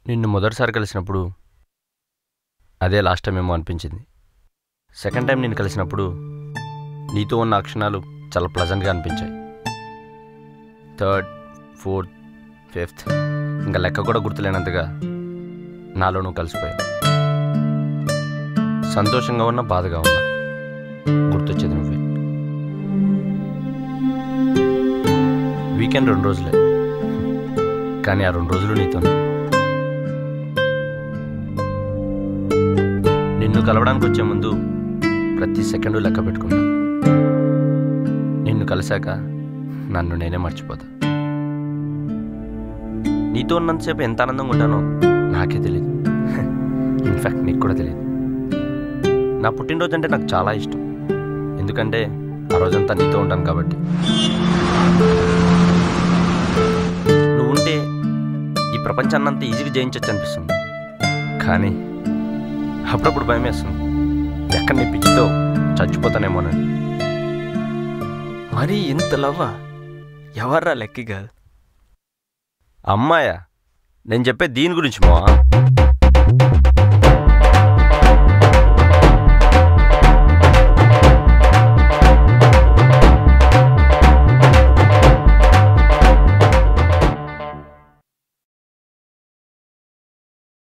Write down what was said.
నిన్ను మొదటిసారి కలిసినప్పుడు అదే లాస్ట్ టైం ఏమో అనిపించింది. సెకండ్ టైం నేను కలిసినప్పుడు నీతో ఉన్న క్షణాలు చాలా ప్లజెంట్గా అనిపించాయి. థర్డ్, ఫోర్త్, ఫిఫ్త్ ఇంకా లెక్క కూడా గుర్తులేనంతగా నాలో నువ్వు కలిసిపోయావు. సంతోషంగా ఉన్నా, బాధగా ఉన్నా గుర్తొచ్చేది నువ్వే. వీకెండ్ 2 రోజులే, కానీ ఆ 2 రోజులు నీతోనే. నిన్ను కలవడానికి వచ్చే ముందు ప్రతి సెకండు లెక్క పెట్టుకుంటా. నిన్ను కలిశాక నన్ను నేనే మర్చిపోతా. నీతో ఉన్నంతసేపు ఎంత ఆనందంగా ఉంటానో నాకే తెలియదు. ఇన్ఫ్యాక్ట్ నీకు కూడా తెలియదు. నా పుట్టినరోజు అంటే నాకు చాలా ఇష్టం, ఎందుకంటే ఆ రోజంతా నీతో ఉంటాను కాబట్టి. నువ్వుంటే ఈ ప్రపంచాన్ని అంతా ఈజీగా జయించవచ్చు అనిపిస్తుంది, కానీ అప్పుడప్పుడు భయం వేస్తుంది, ఎక్కడ నీ పిచ్చితో చచ్చిపోతానేమోనని. మరి ఇంత లవ్వా? ఎవర్రా లక్కీ గర్ల్? అమ్మాయా? నేను చెప్పే దీని గురించి మా